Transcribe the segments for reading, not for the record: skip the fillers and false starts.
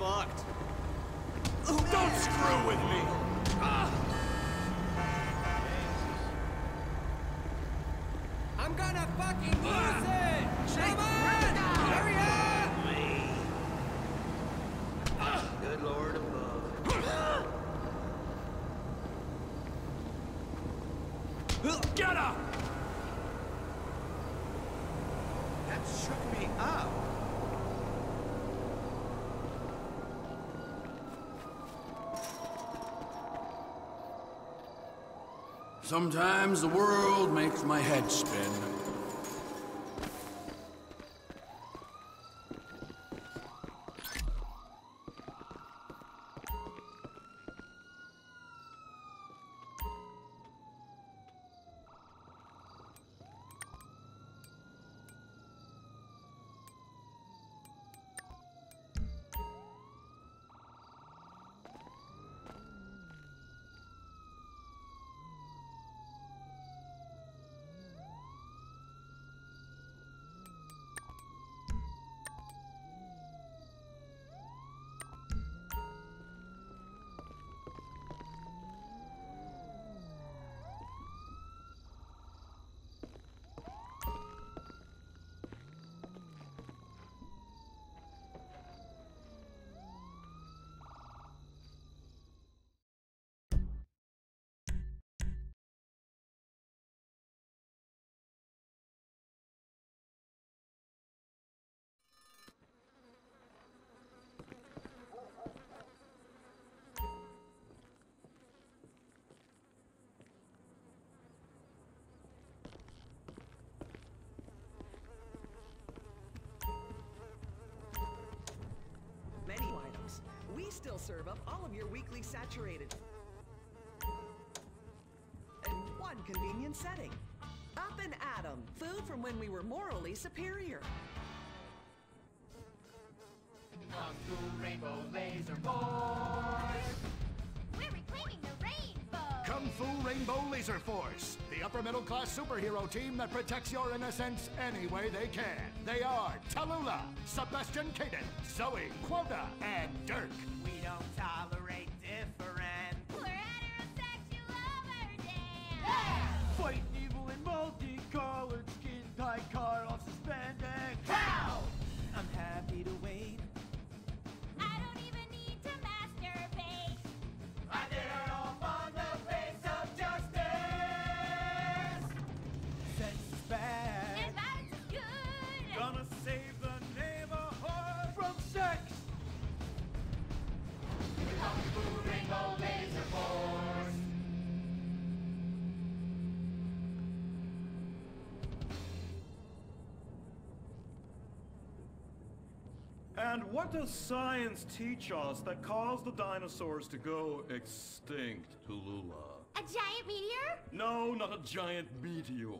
fucked. Don't screw with me! I'm gonna fucking lose it! Come on! Hurry up! Good Lord above. Get up! That shook me up. Sometimes the world makes my head spin. Menu items. We still serve up all of your weekly saturated. In one convenient setting. Up and Atom. Food from when we were morally superior. Kung Fu Rainbow Laser Force! We're reclaiming the rainbow! Kung Fu Rainbow Laser Force, the upper middle class superhero team that protects your innocence any way they can. They are Tallulah, Sebastian Caden, Zoe, Quota, and Dirk. We don't tolerate different. We're heterosexual overdance! Fighting evil in multicolored skin, tight car off suspended. How? I'm happy to wait. I don't even need to masturbate! I did it all on the face of justice. Sex is bad. And violence is good! Gonna save the neighborhood from sex. Kung Fu Rainbow Laser Force. And what does science teach us that caused the dinosaurs to go extinct, Tallulah? A giant meteor? No, not a giant meteor.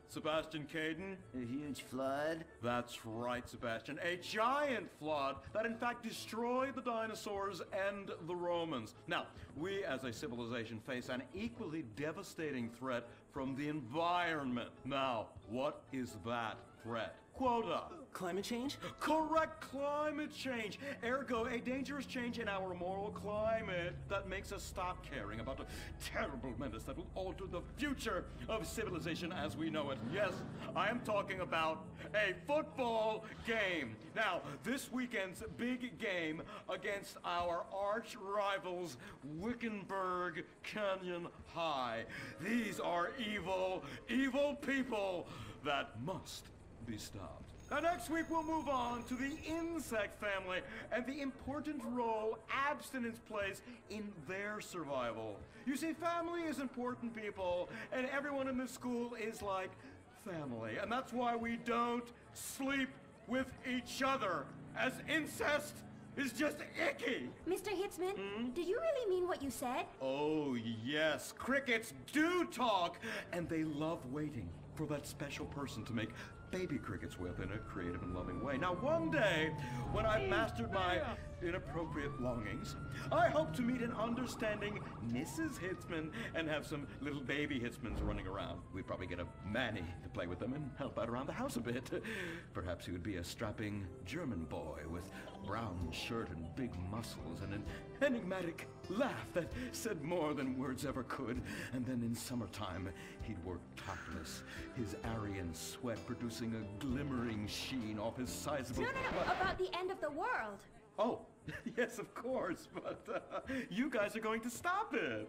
Sebastian Caden? A huge flood? That's right, Sebastian. A giant flood that in fact destroyed the dinosaurs and the Romans. Now, we as a civilization face an equally devastating threat from the environment. Now, what is that threat? Quota. Climate change? Correct, climate change. Ergo, a dangerous change in our moral climate that makes us stop caring about the terrible menace that will alter the future of civilization as we know it. Yes, I am talking about a football game. Now, this weekend's big game against our arch rivals, Wickenburg Canyon High. These are evil, evil people that must be stopped. Now next week we'll move on to the insect family and the important role abstinence plays in their survival. You see, family is important, people, and everyone in this school is like family. And that's why we don't sleep with each other, as incest is just icky. Mr. Hitzman, do you really mean what you said? Oh yes, crickets do talk, and they love waiting for that special person to make baby crickets with in a creative and loving way. Now, one day, when I've mastered my inappropriate longings, I hope to meet an understanding Mrs. Hitzman and have some little baby Hitzmans running around. We'd probably get a Manny to play with them and help out around the house a bit. Perhaps he would be a strapping German boy with brown shirt and big muscles and an enigmatic laugh that said more than words ever could. And then in summertime, he'd work topless, his Aryan sweat producing a glimmering sheen off his sizable... No, about the end of the world. Oh, yes, of course, but you guys are going to stop it.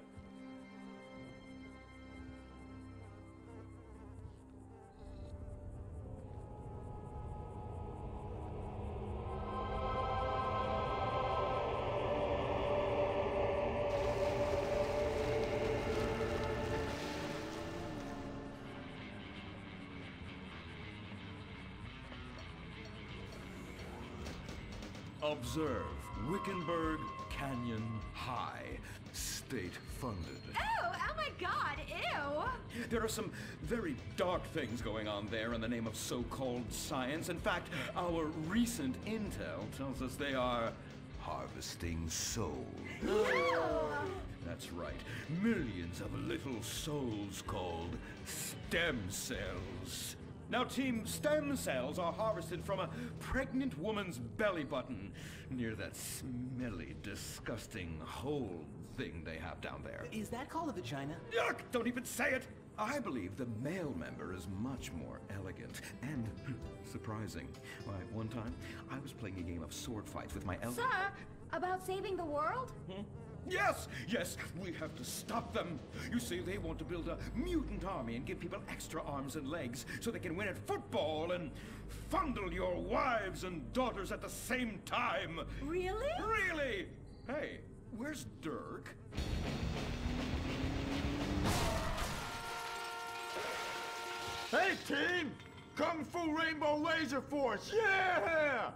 Observe Wickenburg Canyon High, state-funded. Oh my God, ew! There are some very dark things going on there in the name of so-called science. In fact, our recent intel tells us they are harvesting souls. Ew! That's right. Millions of little souls called stem cells. Now, Team Stem Cells are harvested from a pregnant woman's belly button near that smelly, disgusting hole thing they have down there. Is that called a vagina? Yuck! Don't even say it! I believe the male member is much more elegant and surprising. Why, one time, I was playing a game of sword fights with my elder... Sir, about saving the world? Yes, we have to stop them. You see, they want to build a mutant army and give people extra arms and legs so they can win at football and fondle your wives and daughters at the same time. Really? Really? Hey, where's Dirk? Hey, team! Kung Fu Rainbow Laser Force, yeah!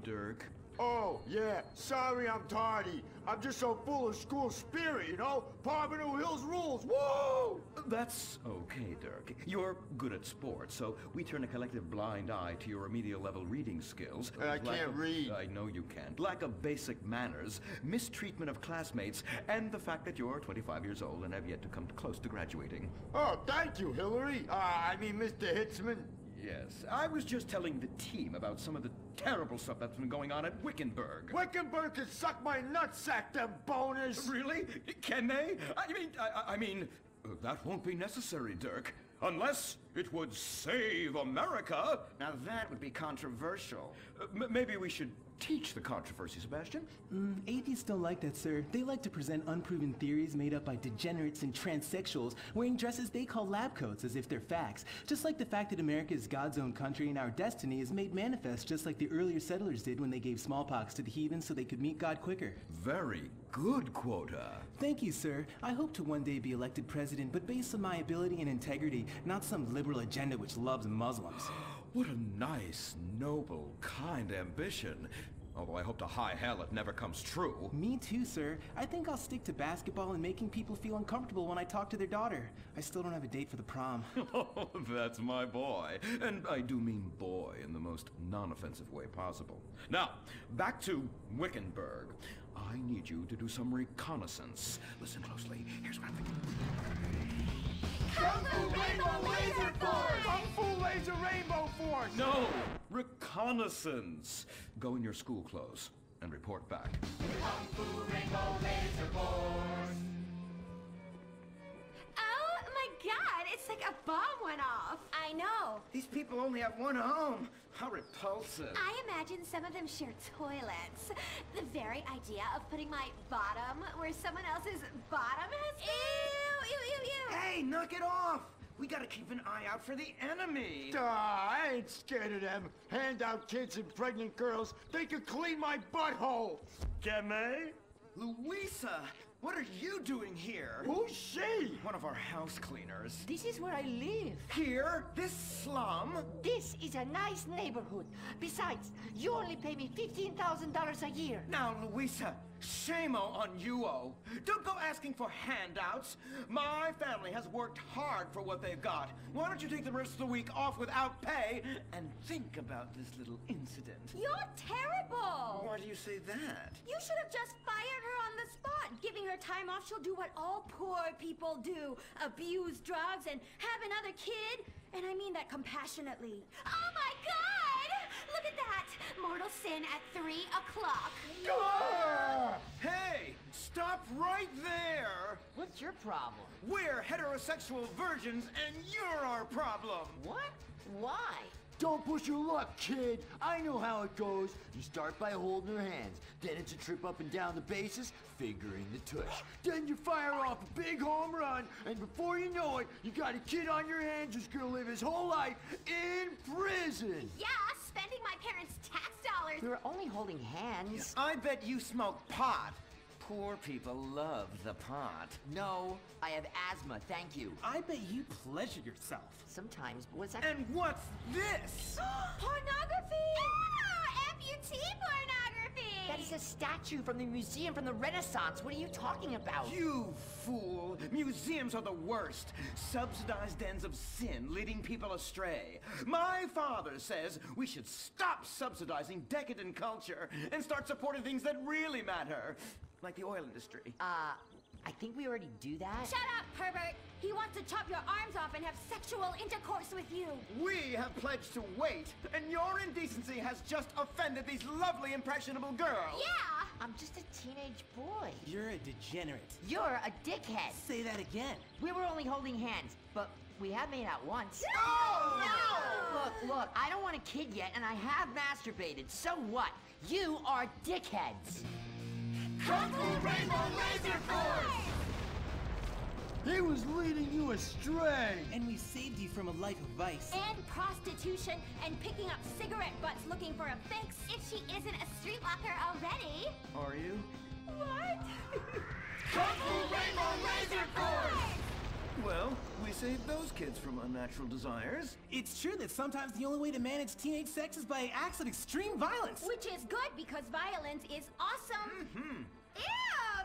Dirk? Oh, yeah, sorry I'm tardy. I'm just so full of school spirit, you know? Parvenu Hills rules, woo! That's okay, Dirk. You're good at sports, so we turn a collective blind eye to your remedial level reading skills. I can't read. I know you can't. Lack of basic manners, mistreatment of classmates, and the fact that you're 25 years old and have yet to come close to graduating. Oh, thank you, Hillary. Mr. Hitzman. Yes, I was just telling the team about some of the terrible stuff that's been going on at Wickenburg. Wickenburg can suck my nutsack, them boners! Really? Can they? I mean, that won't be necessary, Dirk. Unless it would save America. Now that would be controversial. Maybe we should teach the controversy, Sebastian. Atheists don't like that, sir. They like to present unproven theories made up by degenerates and transsexuals wearing dresses they call lab coats as if they're facts. Just like the fact that America is God's own country and our destiny is made manifest just like the earlier settlers did when they gave smallpox to the heathen so they could meet God quicker. Very good, Quota. Thank you, sir. I hope to one day be elected president, but based on my ability and integrity, not some liberal agenda which loves Muslims. What a nice, noble, kind ambition. Although I hope to high hell it never comes true. Me too, sir. I think I'll stick to basketball and making people feel uncomfortable when I talk to their daughter. I still don't have a date for the prom. Oh, that's my boy. And I do mean boy in the most non-offensive way possible. Now, back to Wickenburg. I need you to do some reconnaissance. Listen closely. Here's what I'm thinking. Kung Fu Rainbow Laser Force! Kung Fu Laser Rainbow Force! No! Reconnaissance! Go in your school clothes and report back. Kung Fu Rainbow Laser Force! Oh my God! It's like a bomb went off! I know! These people only have one home. How repulsive. I imagine some of them share toilets. The very idea of putting my bottom where someone else's bottom has been. Ew, ew, ew, ew. Hey, knock it off. We gotta keep an eye out for the enemy. I ain't scared of them. Handout kids and pregnant girls, they could clean my butthole. Can they? Louisa, what are you doing here? Who's she? One of our house cleaners. This is where I live. Here? This slum? This is a nice neighborhood. Besides, you only pay me $15,000 a year. Now, Louisa, Shame-o on you-o. Don't go asking for handouts. My family has worked hard for what they've got. Why don't you take the rest of the week off without pay and think about this little incident? You're terrible! Why do you say that? You should have just fired her on the spot. Giving her time off, she'll do what all poor people do. Abuse drugs and have another kid. And I mean that compassionately. Oh my God! Look at that! Mortal sin at 3 o'clock. Hey! Stop right there! What's your problem? We're heterosexual virgins and you're our problem! What? Why? Don't push your luck, kid. I know how it goes. You start by holding her hands. Then it's a trip up and down the bases, figuring the tush. Then you fire off a big home run, and before you know it, you got a kid on your hands who's gonna live his whole life in prison. Yeah, spending my parents' tax dollars. We were only holding hands. I bet you smoke pot. Poor people love the pot. No, I have asthma, thank you. I bet you pleasure yourself. Sometimes, but what's that? And what's this? Pornography! Ah, amputee pornography! That is a statue from the museum from the Renaissance. What are you talking about? You fool! Museums are the worst. Subsidized dens of sin, leading people astray. My father says we should stop subsidizing decadent culture and start supporting things that really matter. Like the oil industry. I think we already do that. Shut up, pervert! He wants to chop your arms off and have sexual intercourse with you. We have pledged to wait, and your indecency has just offended these lovely, impressionable girls. Yeah! I'm just a teenage boy. You're a degenerate. You're a dickhead. Say that again. We were only holding hands, but we have made out once. No! Look, I don't want a kid yet, and I have masturbated. So what? You are dickheads. Kung Fu Rainbow Laser Force! He was leading you astray. And we saved you from a life of vice. And prostitution and picking up cigarette butts looking for a fix. If she isn't a streetwalker already. Are you? What? Kung Fu Rainbow Laser Force! Well, we saved those kids from unnatural desires. It's true that sometimes the only way to manage teenage sex is by acts of extreme violence. Which is good because violence is awesome. Ew,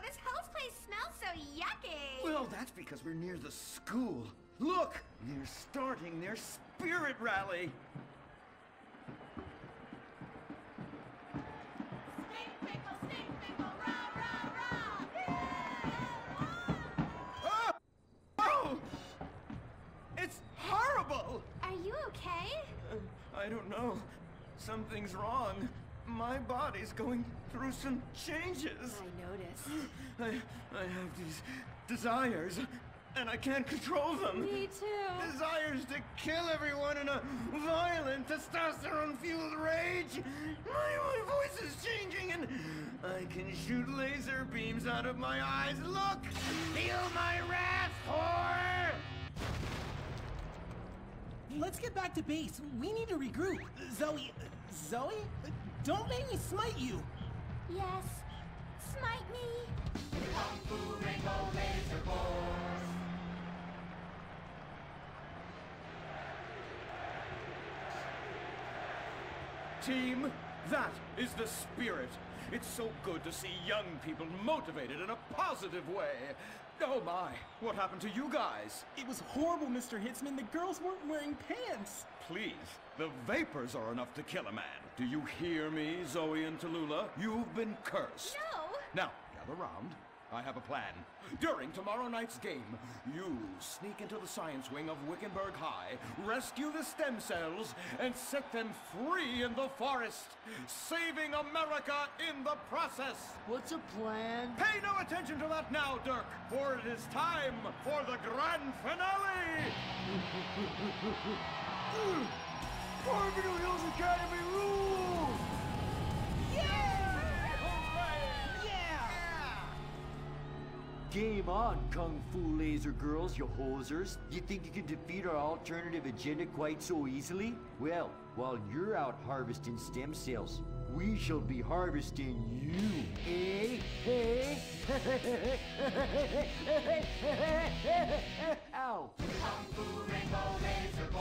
this whole place smells so yucky. Well, that's because we're near the school. Look, they're starting their spirit rally. Stink pickle, rah, rah, rah. Oh! It's horrible! Are you okay? I don't know. Something's wrong. My body's going through some changes. I noticed. I have these desires, and I can't control them. Me too. Desires to kill everyone in a violent, testosterone-fueled rage. My voice is changing, and I can shoot laser beams out of my eyes. Look! Feel my wrath, whore! Let's get back to base. We need to regroup. Zoe? Don't make me smite you. Yes. Smite me. Kung Fu Rainbow Laser Force. Team, that is the spirit. It's so good to see young people motivated in a positive way. Oh my, what happened to you guys? It was horrible, Mr. Hitzman. The girls weren't wearing pants. Please, the vapors are enough to kill a man. Do you hear me, Zoe and Tallulah? You've been cursed. No. Now, gather round. I have a plan. During tomorrow night's game, you sneak into the science wing of Wickenburg High, rescue the stem cells, and set them free in the forest, saving America in the process. What's a plan? Pay no attention to that now, Dirk, for it is time for the grand finale! Parvenu Hills Academy rules! Game on, Kung Fu Laser Girls, you hosers. You think you can defeat our alternative agenda quite so easily? Well, while you're out harvesting stem cells, we shall be harvesting you, eh? Hey? Ow! Kung Fu Rainbow Laser